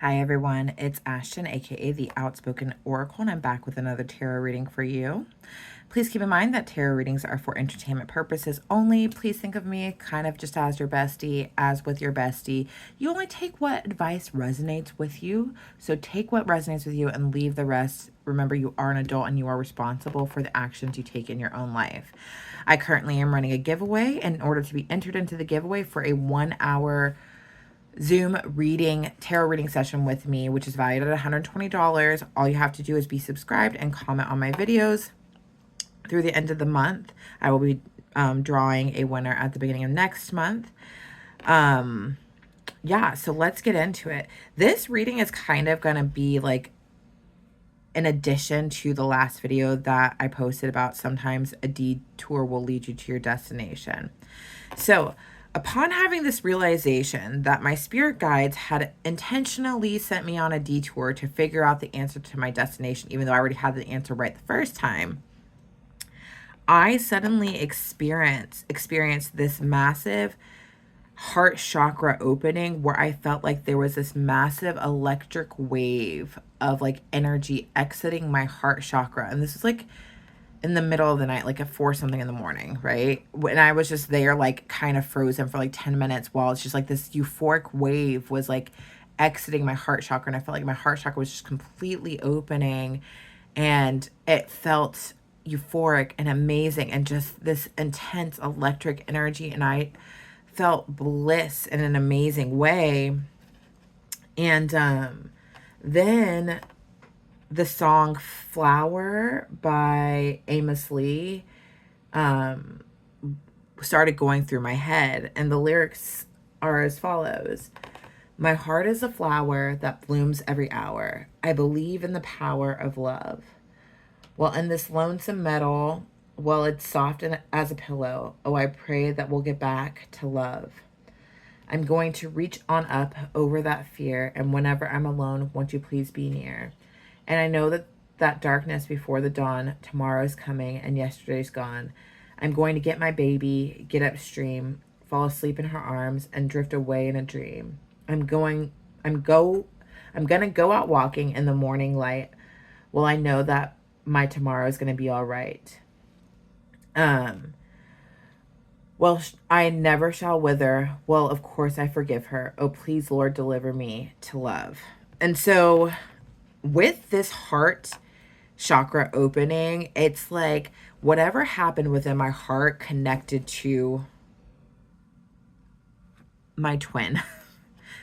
Hi everyone, it's Ashton, aka the Outspoken Oracle, and I'm back with another tarot reading for you. Please keep in mind that tarot readings are for entertainment purposes only. Please think of me kind of just as your bestie, as with your bestie. You only take what advice resonates with you. So take what resonates with you and leave the rest. Remember, you are an adult and you are responsible for the actions you take in your own life. I currently am running a giveaway. In order to be entered into the giveaway for a 1-hour Zoom tarot reading session with me, which is valued at $120. All you have to do is be subscribed and comment on my videos. Through the end of the month, I will be drawing a winner at the beginning of next month. Yeah, so let's get into it. This reading is kind of going to be like in addition to the last video that I posted about sometimes a detour will lead you to your destination. So upon having this realization that my spirit guides had intentionally sent me on a detour to figure out the answer to my destination, even though I already had the answer right the first time, I suddenly experienced this massive heart chakra opening where I felt like there was this massive electric wave of like energy exiting my heart chakra. And this is like in the middle of the night, like at 4 something in the morning, right? And I was just there, like kind of frozen for like 10 minutes while it's just like this euphoric wave was like exiting my heart chakra. And I felt like my heart chakra was just completely opening and it felt euphoric and amazing and just this intense electric energy. And I felt bliss in an amazing way. And then the song Flower by Amos Lee started going through my head, and the lyrics are as follows. My heart is a flower that blooms every hour. I believe in the power of love. Well, in this lonesome metal, well, it's soft as a pillow. Oh, I pray that we'll get back to love. I'm going to reach on up over that fear, and whenever I'm alone, won't you please be near? And I know that darkness before the dawn, tomorrow's coming and yesterday's gone. I'm going to get my baby, get upstream, fall asleep in her arms, and drift away in a dream. I'm gonna go out walking in the morning light. Well, I know that my tomorrow is gonna be all right. Well, I never shall wither. Well, of course I forgive her. Oh, please, Lord, deliver me to love. And so with this heart chakra opening, it's like whatever happened within my heart connected to my twin.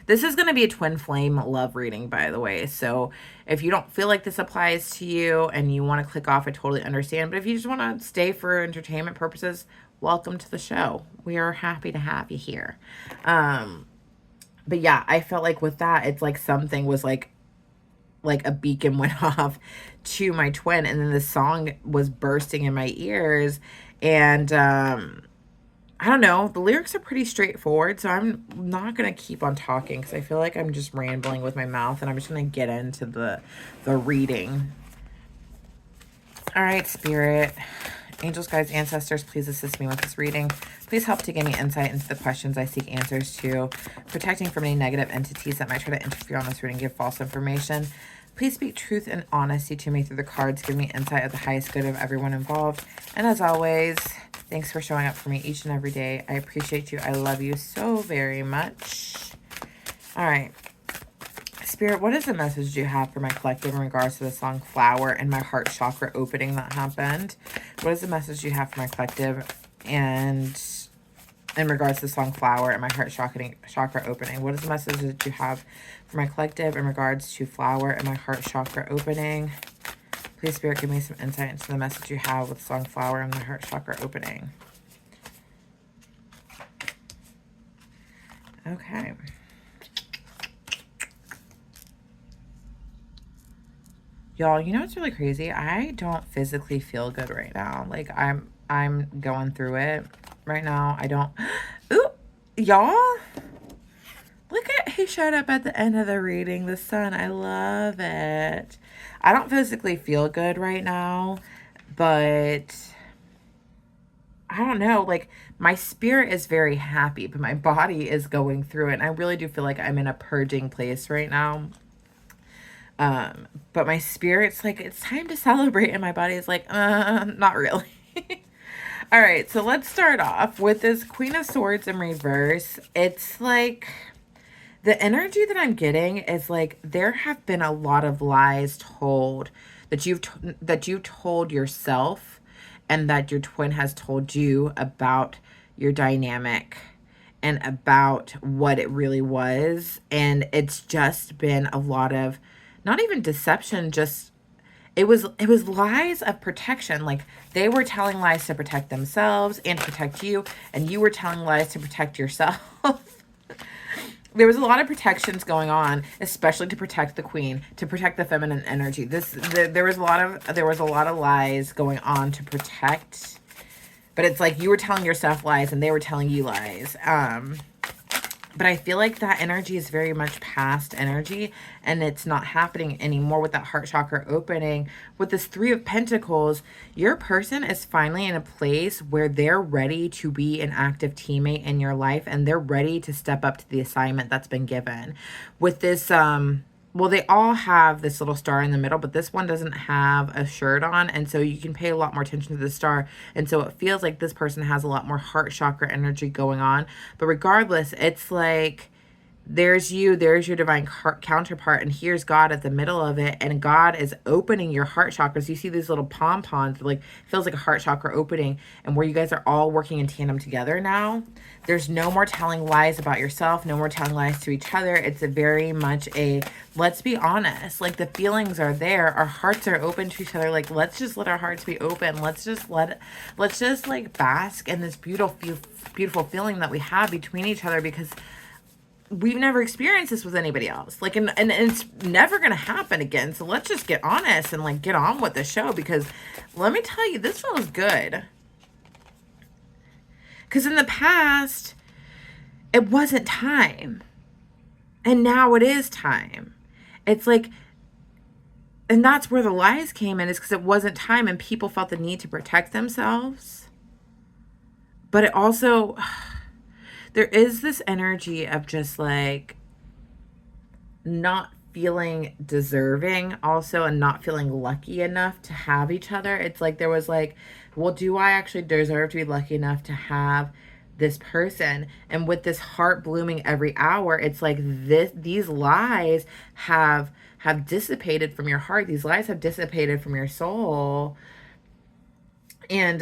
This is going to be a twin flame love reading, by the way. So if you don't feel like this applies to you and you want to click off, I totally understand. But if you just want to stay for entertainment purposes, welcome to the show. We are happy to have you here. But yeah, I felt like with that, it's like something was like a beacon went off to my twin, and then the song was bursting in my ears. And I don't know, the lyrics are pretty straightforward, so I'm not gonna keep on talking because I feel like I'm just rambling with my mouth, and I'm just gonna get into the reading. All right, Spirit, angels, guides, ancestors, please assist me with this reading. Please help to give me insight into the questions I seek answers to, protecting from any negative entities that might try to interfere on this reading, give false information. Please speak truth and honesty to me through the cards. Give me insight of the highest good of everyone involved. And as always, thanks for showing up for me each and every day. I appreciate you. I love you so very much. All right. Spirit, what is the message you have for my collective in regards to the song Flower and my heart chakra opening that happened? What is the message you have for my collective and in regards to the song Flower and my heart chakra opening? What is the message that you have for my collective in regards to Flower and my heart chakra opening? Please, Spirit, give me some insight into the message you have with the song Flower and my heart chakra opening. Okay. Y'all, you know what's really crazy? I don't physically feel good right now. Like I'm going through it right now. I don't. Ooh, y'all. Look at who showed up at the end of the reading. The sun. I love it. I don't physically feel good right now, but I don't know. Like my spirit is very happy, but my body is going through it. And I really do feel like I'm in a purging place right now. But my spirit's like, it's time to celebrate. And my body is like, not really. All right, so let's start off with this Queen of Swords in reverse. It's like the energy that I'm getting is like there have been a lot of lies told that you've told yourself and that your twin has told you about your dynamic and about what it really was. And it's just been a lot of not even deception, just it was lies of protection. Like they were telling lies to protect themselves and protect you, and you were telling lies to protect yourself. There was a lot of protections going on, especially to protect the queen, to protect the feminine energy. There was a lot of lies going on to protect, but it's like you were telling yourself lies and they were telling you lies. But I feel like that energy is very much past energy, and it's not happening anymore with that heart chakra opening. With this Three of Pentacles, your person is finally in a place where they're ready to be an active teammate in your life, and they're ready to step up to the assignment that's been given. With this, well, they all have this little star in the middle, but this one doesn't have a shirt on. And so you can pay a lot more attention to the star. And so it feels like this person has a lot more heart chakra energy going on. But regardless, it's like there's you, there's your divine counterpart, and here's God at the middle of it. And God is opening your heart chakras. You see these little pom-poms, like feels like a heart chakra opening, and where you guys are all working in tandem together now. There's no more telling lies about yourself, no more telling lies to each other. It's a very much a, let's be honest, like the feelings are there. Our hearts are open to each other. Like, let's just let our hearts be open. Let's just like bask in this beautiful feeling that we have between each other, because we've never experienced this with anybody else. Like, and it's never going to happen again. So let's just get honest and like get on with the show, because let me tell you, this feels good. Because in the past, it wasn't time. And now it is time. It's like, and that's where the lies came in, is because it wasn't time and people felt the need to protect themselves. But it also, there is this energy of just like not feeling deserving also, and not feeling lucky enough to have each other. It's like there was like, well, do I actually deserve to be lucky enough to have this person? And with this heart blooming every hour, it's like these lies have dissipated from your heart. These lies have dissipated from your soul. And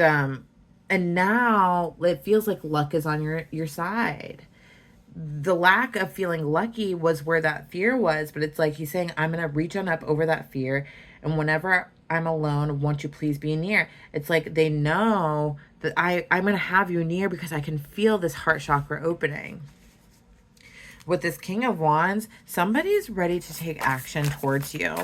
now it feels like luck is on your side. The lack of feeling lucky was where that fear was, but it's like he's saying, I'm going to reach on up over that fear, and whenever I'm alone, won't you please be near? It's like they know that I'm going to have you near because I can feel this heart chakra opening. With this King of Wands, somebody's ready to take action towards you.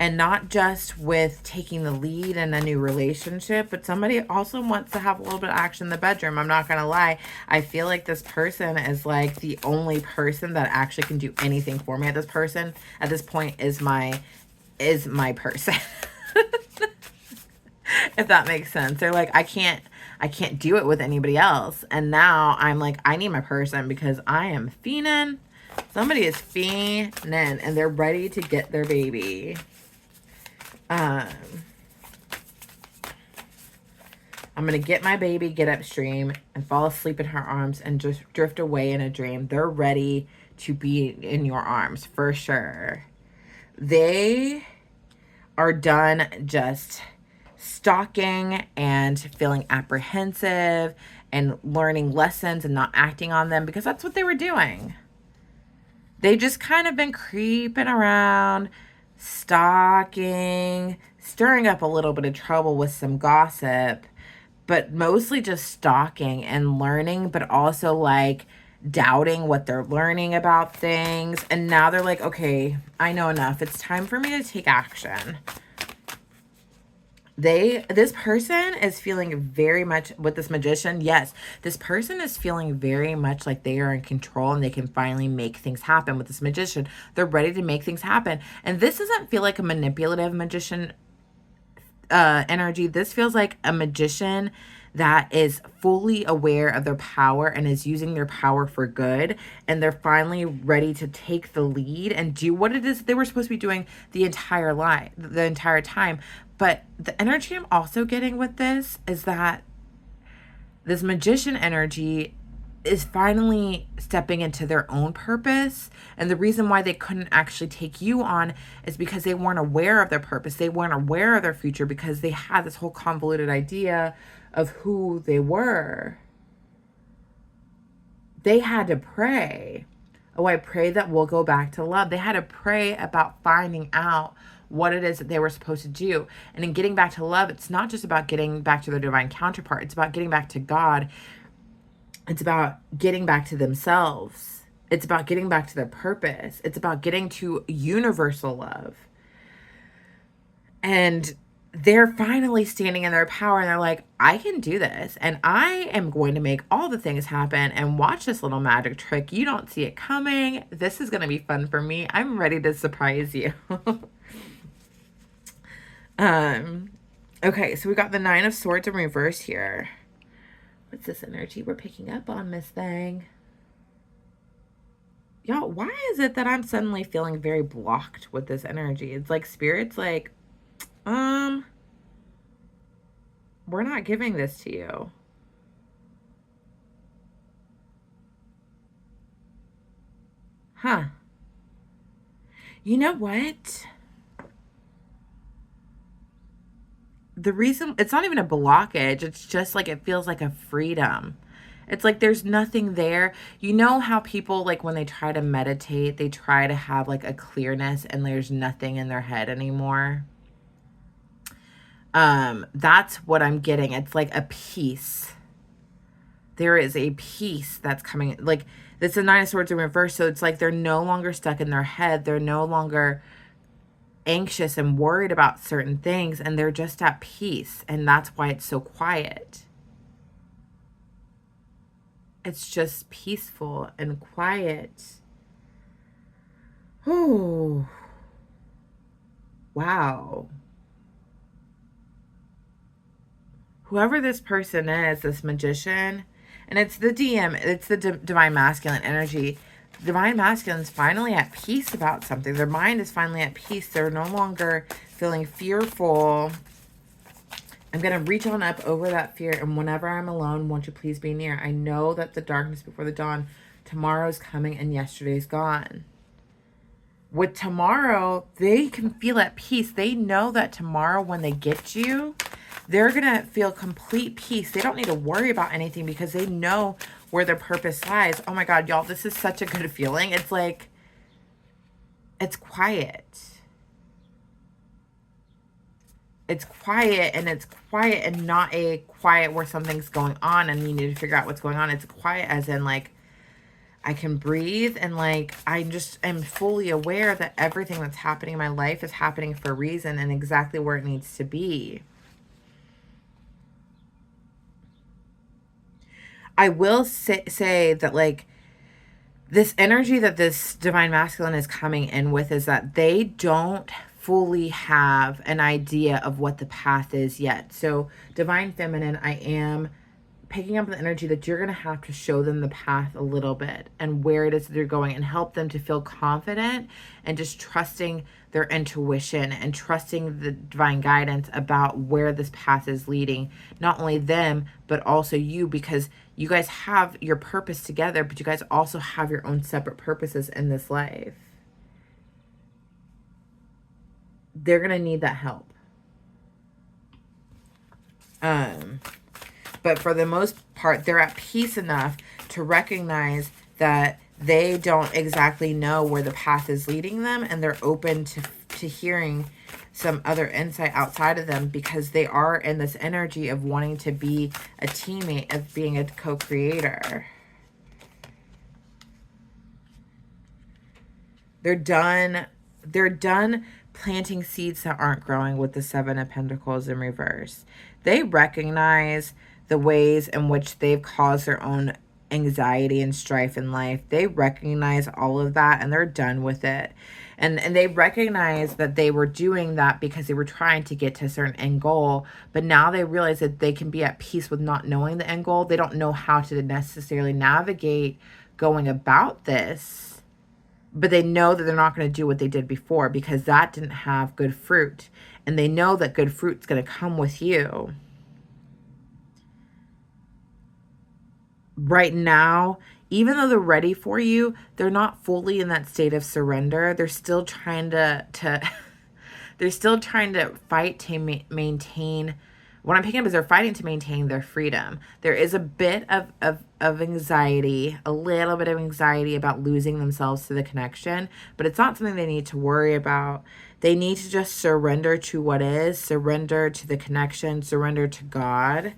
And not just with taking the lead in a new relationship, but somebody also wants to have a little bit of action in the bedroom. I'm not going to lie. I feel like this person is like the only person that actually can do anything for me. This person at this point is my person. If that makes sense. They're like, I can't do it with anybody else. And now I'm like, I need my person because I am fiending. Somebody is fiending and they're ready to get their baby. I'm going to get my baby, get upstream, and fall asleep in her arms and just drift away in a dream. They're ready to be in your arms for sure. They are done just stalking and feeling apprehensive and learning lessons and not acting on them, because that's what they were doing. They just kind of been creeping around, stalking, stirring up a little bit of trouble with some gossip, but mostly just stalking and learning, but also like doubting what they're learning about things. And now they're like, okay, I know enough. It's time for me to take action. This person is feeling very much with this Magician. Yes, this person is feeling very much like they are in control and they can finally make things happen with this Magician. They're ready to make things happen. And this doesn't feel like a manipulative Magician energy. This feels like a Magician that is fully aware of their power and is using their power for good. And they're finally ready to take the lead and do what it is they were supposed to be doing the entire time. But the energy I'm also getting with this is that this magician energy is finally stepping into their own purpose. And the reason why they couldn't actually take you on is because they weren't aware of their purpose. They weren't aware of their future because they had this whole convoluted idea of who they were. They had to pray. Oh, I pray that we'll go back to love. They had to pray about finding out what it is that they were supposed to do. And in getting back to love, it's not just about getting back to their divine counterpart. It's about getting back to God. It's about getting back to themselves. It's about getting back to their purpose. It's about getting to universal love. And they're finally standing in their power and they're like, I can do this. And I am going to make all the things happen and watch this little magic trick. You don't see it coming. This is going to be fun for me. I'm ready to surprise you. Okay, so we got the 9 of Swords in reverse here. What's this energy we're picking up on, Miss Thing? Y'all, why is it that I'm suddenly feeling very blocked with this energy? It's like Spirit's like, we're not giving this to you. Huh. You know what? The reason, it's not even a blockage. It's just like, it feels like a freedom. It's like there's nothing there. You know how people, like, when they try to meditate, they try to have like a clearness and there's nothing in their head anymore. That's what I'm getting. It's like a peace. There is a peace that's coming. Like, this is 9 of Swords in reverse. So it's like they're no longer stuck in their head. They're no longer anxious and worried about certain things. And they're just at peace. And that's why it's so quiet. It's just peaceful and quiet. Oh, wow. Whoever this person is, this magician, and it's the DM, it's the divine masculine energy. Divine masculine's finally at peace about something. Their mind is finally at peace. They're no longer feeling fearful. I'm going to reach on up over that fear. And whenever I'm alone, won't you please be near? I know that the darkness before the dawn, tomorrow's coming and yesterday's gone. With tomorrow, they can feel at peace. They know that tomorrow when they get you, they're going to feel complete peace. They don't need to worry about anything because they know where their purpose lies. Oh my God, y'all, this is such a good feeling. It's like, it's quiet. It's quiet, and it's quiet and not a quiet where something's going on and you need to figure out what's going on. It's quiet as in like, I can breathe and like, I just am fully aware that everything that's happening in my life is happening for a reason and exactly where it needs to be. I will say that like this energy that this divine masculine is coming in with is that they don't fully have an idea of what the path is yet. So divine feminine, I am picking up the energy that you're going to have to show them the path a little bit and where it is that they're going and help them to feel confident and just trusting their intuition and trusting the divine guidance about where this path is leading, not only them, but also you, because you guys have your purpose together, but you guys also have your own separate purposes in this life. They're going to need that help. But for the most part, they're at peace enough to recognize that they don't exactly know where the path is leading them, and they're open to hearing some other insight outside of them because they are in this energy of wanting to be a teammate, of being a co-creator. They're done planting seeds that aren't growing with the 7 of Pentacles in reverse. They recognize the ways in which they've caused their own anxiety and strife in life. They recognize all of that and they're done with it. And they recognize that they were doing that because they were trying to get to a certain end goal. But now they realize that they can be at peace with not knowing the end goal. They don't know how to necessarily navigate going about this. But they know that they're not going to do what they did before because that didn't have good fruit. And they know that good fruit's going to come with you. Right now, even though they're ready for you, they're not fully in that state of surrender. They're still trying to they're still trying to fight to maintain. What I'm picking up is they're fighting to maintain their freedom. There is a bit of anxiety, a little bit of anxiety about losing themselves to the connection, but it's not something they need to worry about. They need to just surrender to what is, surrender to the connection, surrender to God,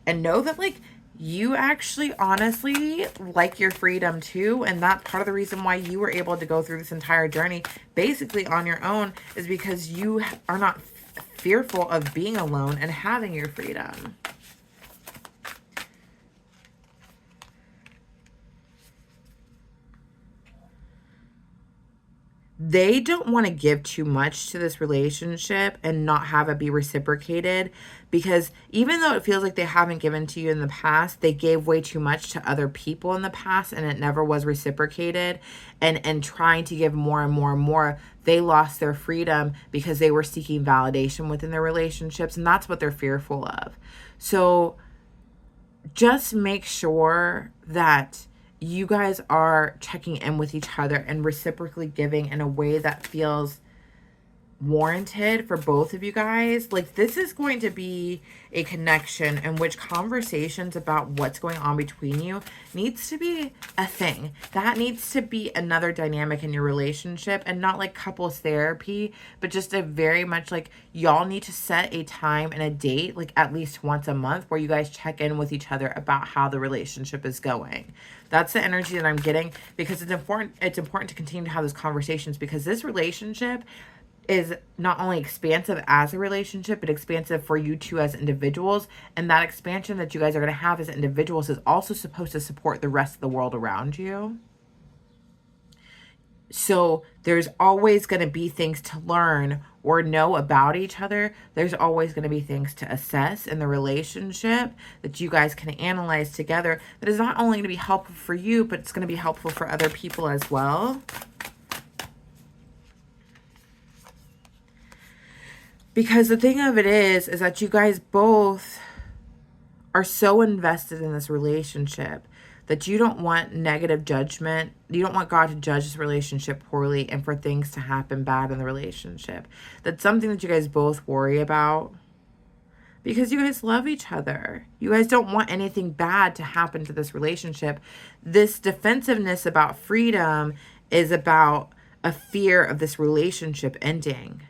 and know that, like, you actually honestly like your freedom too. And that's part of the reason why you were able to go through this entire journey basically on your own, is because you are not fearful of being alone and having your freedom. They don't want to give too much to this relationship and not have it be reciprocated, because even though it feels like they haven't given to you in the past, they gave way too much to other people in the past and it never was reciprocated. And trying to give more and more and more, they lost their freedom because they were seeking validation within their relationships, and that's what they're fearful of. So just make sure that you guys are checking in with each other and reciprocally giving in a way that feels warranted for both of you guys. Like, this is going to be a connection in which conversations about what's going on between you needs to be a thing. That needs to be another dynamic in your relationship, and not like couples therapy, but just a very much like, y'all need to set a time and a date, like at least once a month, where you guys check in with each other about how the relationship is going. That's the energy that I'm getting, because it's important to continue to have those conversations, because this relationship is not only expansive as a relationship, but expansive for you two as individuals. And that expansion that you guys are going to have as individuals is also supposed to support the rest of the world around you. So there's always going to be things to learn or know about each other. There's always going to be things to assess in the relationship that you guys can analyze together. That is not only going to be helpful for you, but it's going to be helpful for other people as well. Because the thing of it is that you guys both are so invested in this relationship that you don't want negative judgment. You don't want God to judge this relationship poorly and for things to happen bad in the relationship. That's something that you guys both worry about, because you guys love each other. You guys don't want anything bad to happen to this relationship. This defensiveness about freedom is about a fear of this relationship ending.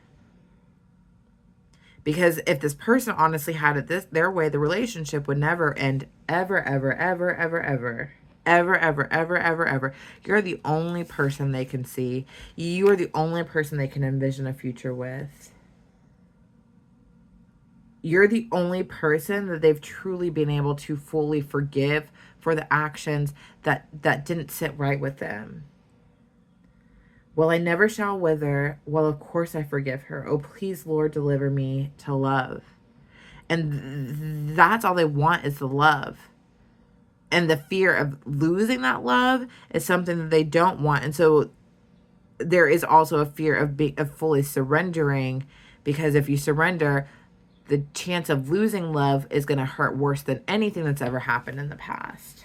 Because if this person honestly had it their way, the relationship would never end, ever, ever, ever, ever, ever, ever, ever, ever, ever, ever. You're the only person they can see. You are the only person they can envision a future with. You're the only person that they've truly been able to fully forgive for the actions that didn't sit right with them. Well, I never shall wither. Well, of course I forgive her. Oh, please, Lord, deliver me to love. And that's all they want, is the love. And the fear of losing that love is something that they don't want. And so there is also a fear of fully surrendering, because if you surrender, the chance of losing love is going to hurt worse than anything that's ever happened in the past.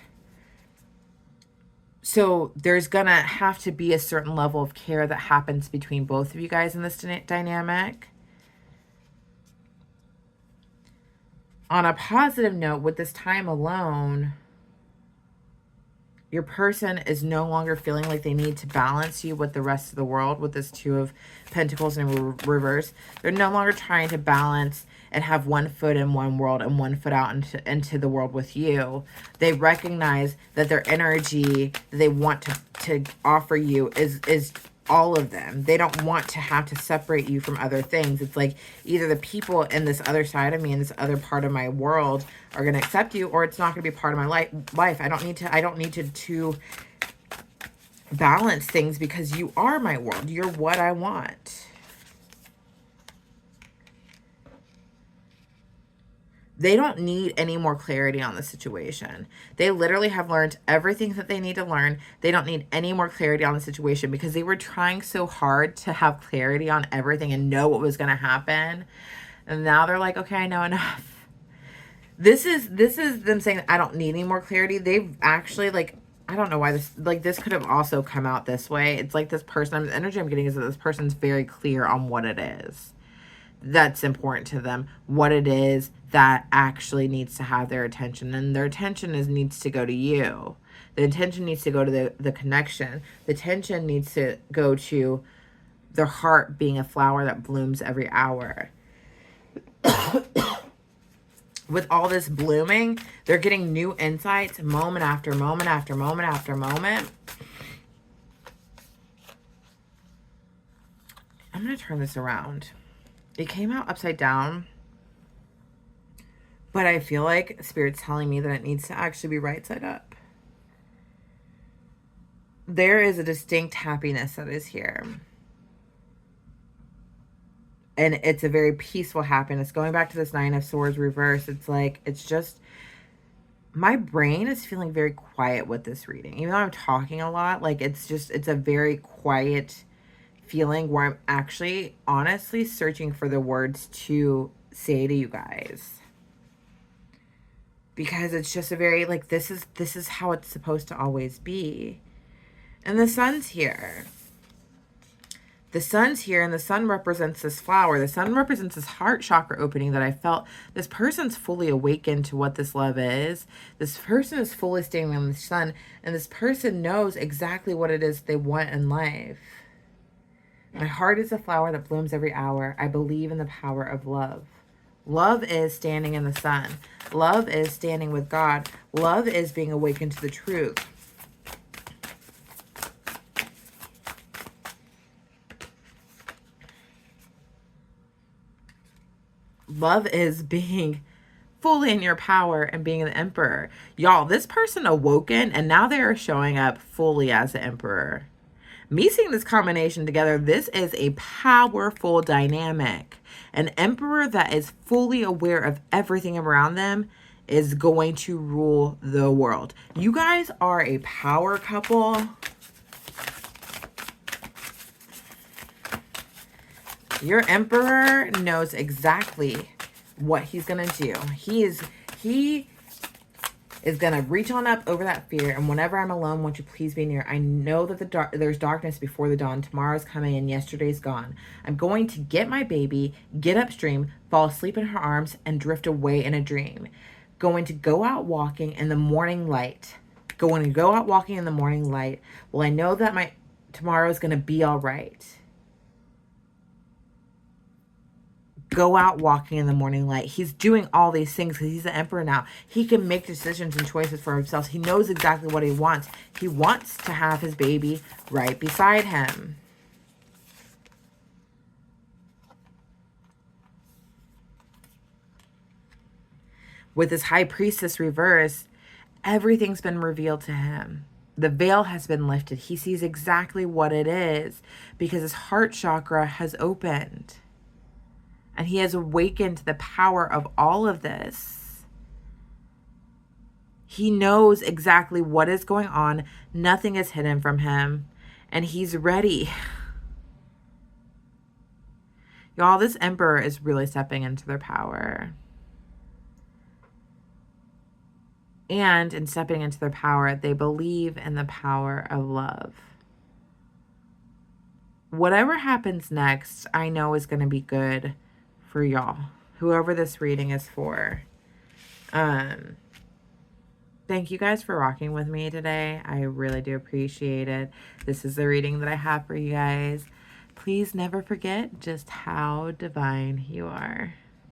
So there's going to have to be a certain level of care that happens between both of you guys in this dynamic. On a positive note, with this time alone, your person is no longer feeling like they need to balance you with the rest of the world with this Two of Pentacles in reverse. They're no longer trying to balance and have one foot in one world and one foot out into the world with you. They recognize that their energy that they want to offer you is all of them. They don't want to have to separate you from other things. It's like either the people in this other side of me, in this other part of my world, are going to accept you, or it's not going to be part of my life. I don't need to balance things, because you are my world. You're what I want. They don't need any more clarity on the situation. They literally have learned everything that they need to learn. They don't need any more clarity on the situation, because they were trying so hard to have clarity on everything and know what was going to happen. And now they're like, okay, I know enough. This is them saying, I don't need any more clarity. They've actually, like, I don't know why this could have also come out this way. It's like this person, the energy I'm getting is that this person's very clear on what it is that's important to them, what it is that actually needs to have their attention, and their attention needs to go to you. The attention needs to go to the connection. The attention needs to go to their heart being a flower that blooms every hour. With all this blooming, they're getting new insights moment after moment after moment after moment. I'm going to turn this around. It came out upside down, but I feel like Spirit's telling me that it needs to actually be right side up. There is a distinct happiness that is here. And it's a very peaceful happiness. Going back to this Nine of Swords reverse, it's like, it's just, my brain is feeling very quiet with this reading. Even though I'm talking a lot, like, it's a very quiet feeling where I'm actually honestly searching for the words to say to you guys, because it's just a very, like, this is how it's supposed to always be. And the sun's here. The sun's here, and the sun represents this flower. The sun represents this heart chakra opening that I felt. This person's fully awakened to what this love is. This person is fully standing on the sun, and this person knows exactly what it is they want in life. My heart is a flower that blooms every hour. I believe in the power of love. Love is standing in the sun. Love is standing with God. Love is being awakened to the truth. Love is being fully in your power and being the emperor. Y'all, this person awoken, and now they are showing up fully as the emperor. Me seeing this combination together, this is a powerful dynamic. An emperor that is fully aware of everything around them is going to rule the world. You guys are a power couple. Your emperor knows exactly what he's going to do. He is going to reach on up over that fear. And whenever I'm alone, won't you please be near? I know that there's darkness before the dawn. Tomorrow's coming and yesterday's gone. I'm going to get my baby, get upstream, fall asleep in her arms, and drift away in a dream. Going to go out walking in the morning light. Going to go out walking in the morning light. Well, I know that my tomorrow is going to be all right. Go out walking in the morning light. He's doing all these things because he's the emperor now. He can make decisions and choices for himself. He knows exactly what he wants. He wants to have his baby right beside him. With this high priestess reverse, everything's been revealed to him. The veil has been lifted. He sees exactly what it is because his heart chakra has opened. And he has awakened to the power of all of this. He knows exactly what is going on. Nothing is hidden from him. And he's ready. Y'all, this emperor is really stepping into their power. And in stepping into their power, they believe in the power of love. Whatever happens next, I know is going to be good for y'all, whoever this reading is for. Thank you guys for rocking with me today. I really do appreciate it. This is the reading that I have for you guys. Please never forget just how divine you are.